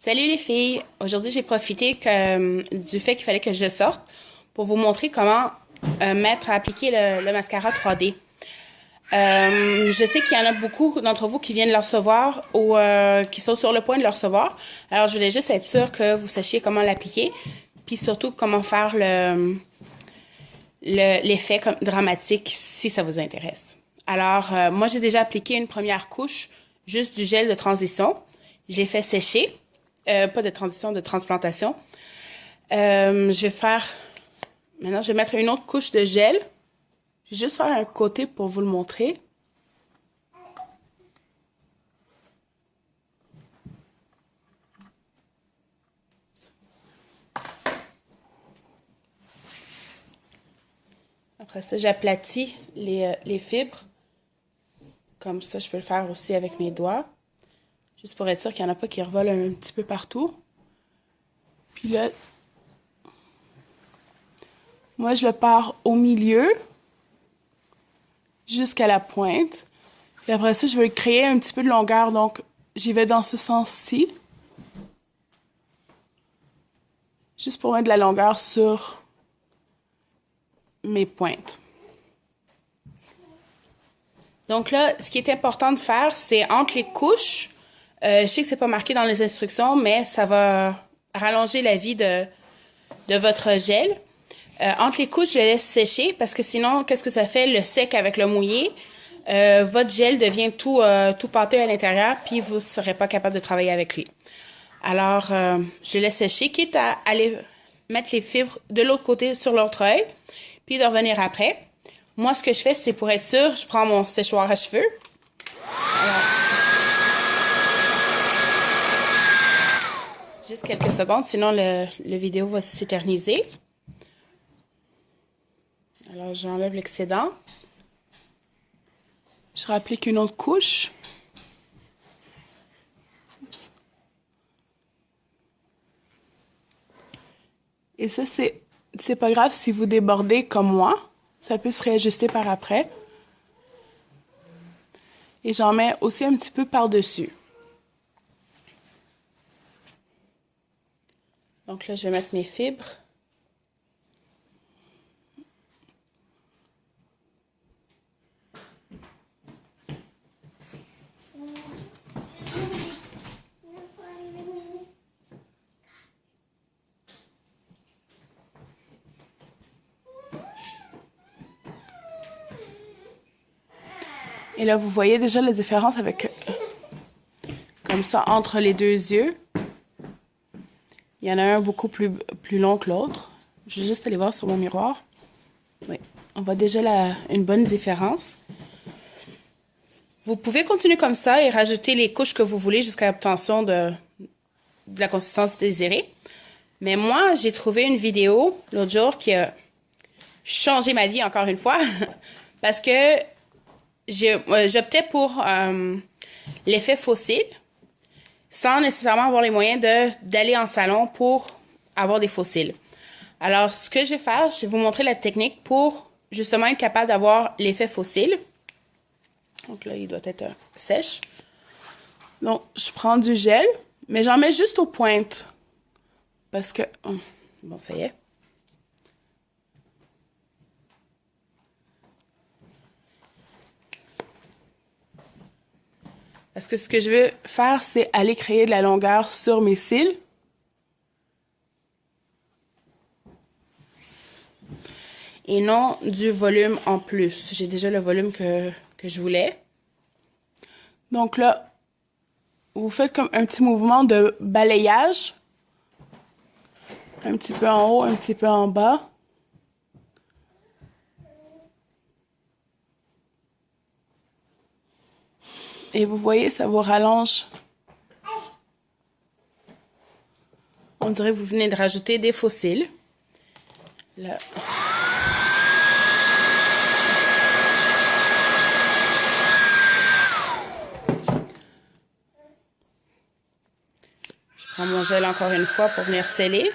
Salut les filles! Aujourd'hui, j'ai profité du fait qu'il fallait que je sorte pour vous montrer comment appliquer le mascara 3D. Je sais qu'il y en a beaucoup d'entre vous qui viennent le recevoir ou qui sont sur le point de le recevoir. Alors, je voulais juste être sûre que vous sachiez comment l'appliquer, puis surtout comment faire l'effet dramatique si ça vous intéresse. Alors, moi, j'ai déjà appliqué une première couche, juste du gel de transition. Je l'ai fait sécher. Pas de transition, de transplantation. Je vais faire... Maintenant, je vais mettre une autre couche de gel. Je vais juste faire un côté pour vous le montrer. Après ça, j'aplatis les fibres. Comme ça, je peux le faire aussi avec mes doigts. Juste pour être sûr qu'il n'y en a pas qui revolent un petit peu partout. Puis là, moi, je le pars au milieu jusqu'à la pointe. Et après ça, je vais créer un petit peu de longueur. Donc, j'y vais dans ce sens-ci. Juste pour mettre de la longueur sur mes pointes. Donc là, ce qui est important de faire, c'est entre les couches. Je sais que c'est pas marqué dans les instructions, mais ça va rallonger la vie de votre gel. Entre les couches, je le laisse sécher parce que sinon, qu'est-ce que ça fait? Le sec avec le mouillé, votre gel devient tout pâteux à l'intérieur, puis vous ne serez pas capable de travailler avec lui. Alors, je laisse sécher, quitte à aller mettre les fibres de l'autre côté sur l'autre œil, puis de revenir après. Moi, ce que je fais, c'est pour être sûr, je prends mon séchoir à cheveux. Alors, juste quelques secondes, sinon le vidéo va s'éterniser. Alors, j'enlève l'excédent. Je réapplique une autre couche. Oups. Et ça, c'est pas grave si vous débordez comme moi. Ça peut se réajuster par après. Et j'en mets aussi un petit peu par-dessus. Donc là, je vais mettre mes fibres. Et là, vous voyez déjà la différence avec, comme ça, entre les deux yeux. Il y en a un beaucoup plus long que l'autre. Je vais juste aller voir sur mon miroir. Oui, on voit déjà une bonne différence. Vous pouvez continuer comme ça et rajouter les couches que vous voulez jusqu'à l'obtention de la consistance désirée. Mais moi, j'ai trouvé une vidéo l'autre jour qui a changé ma vie encore une fois parce que j'optais pour l'effet fossile sans nécessairement avoir les moyens d'aller en salon pour avoir des fossiles. Alors, ce que je vais faire, je vais vous montrer la technique pour justement être capable d'avoir l'effet fossile. Donc là, il doit être sèche. Donc, je prends du gel, mais j'en mets juste aux pointes. Parce que... bon, ça y est. Parce que ce que je veux faire, c'est aller créer de la longueur sur mes cils. Et non du volume en plus. J'ai déjà le volume que je voulais. Donc là, vous faites comme un petit mouvement de balayage. Un petit peu en haut, un petit peu en bas. Et vous voyez, ça vous rallonge. On dirait que vous venez de rajouter des fossiles. Là. Je prends mon gel encore une fois pour venir sceller.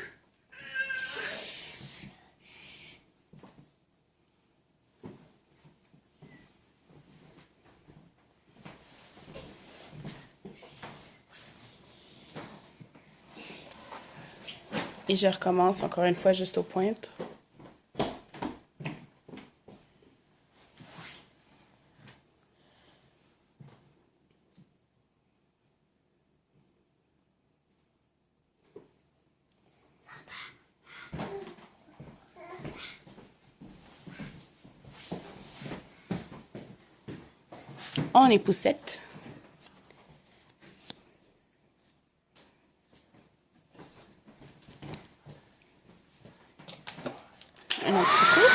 Et je recommence encore une fois juste aux pointes. On les poussette. Un autre petit coup.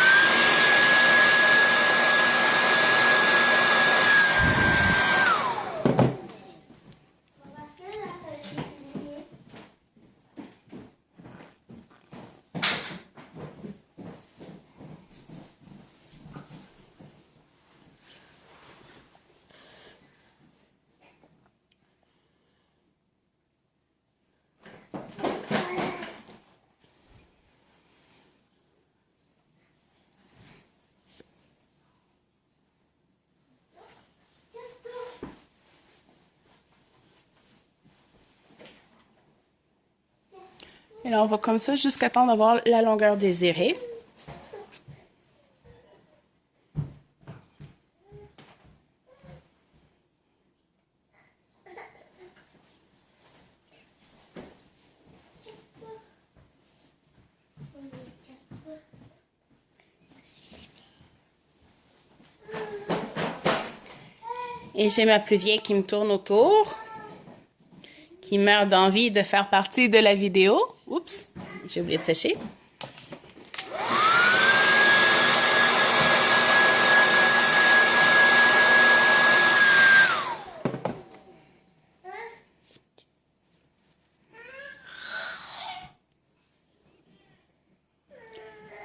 Et là, on va comme ça jusqu'à temps d'avoir la longueur désirée. Et j'ai ma plus vieille qui me tourne autour, qui meurt d'envie de faire partie de la vidéo. Oups, j'ai oublié de sécher.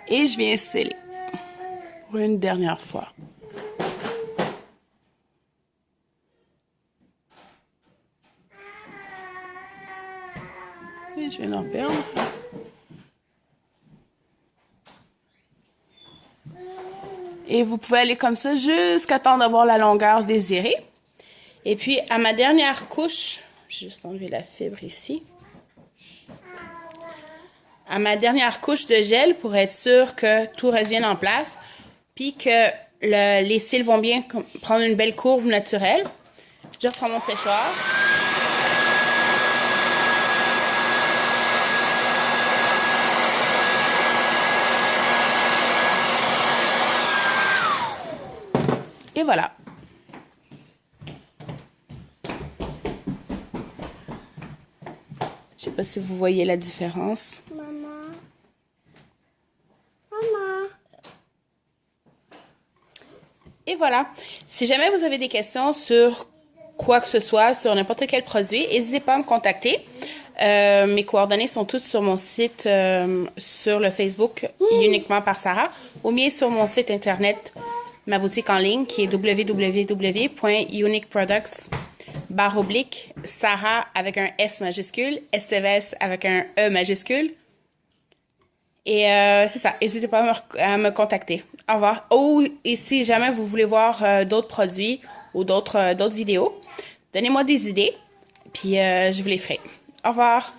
Et je viens sceller pour une dernière fois. Et je viens d'en perdre. Et vous pouvez aller comme ça jusqu'à temps d'avoir la longueur désirée. Et puis, à ma dernière couche, je vais juste enlever la fibre ici. À ma dernière couche de gel pour être sûr que tout reste bien en place, puis que les cils vont bien prendre une belle courbe naturelle. Je reprends mon séchoir. Et voilà. Je sais pas si vous voyez la différence. Maman. Maman. Et voilà. Si jamais vous avez des questions sur quoi que ce soit, sur n'importe quel produit, n'hésitez pas à me contacter. Mes coordonnées sont toutes sur mon site, sur le Facebook, uniquement par Sarah, ou bien sur mon site internet, ma boutique en ligne, qui est www.uniqueproducts/Sarah avec un S majuscule, Esteves avec un E majuscule. Et c'est ça, n'hésitez pas à me contacter. Au revoir. Oh, et si jamais vous voulez voir d'autres produits ou d'autres vidéos, donnez-moi des idées, puis je vous les ferai. Au revoir.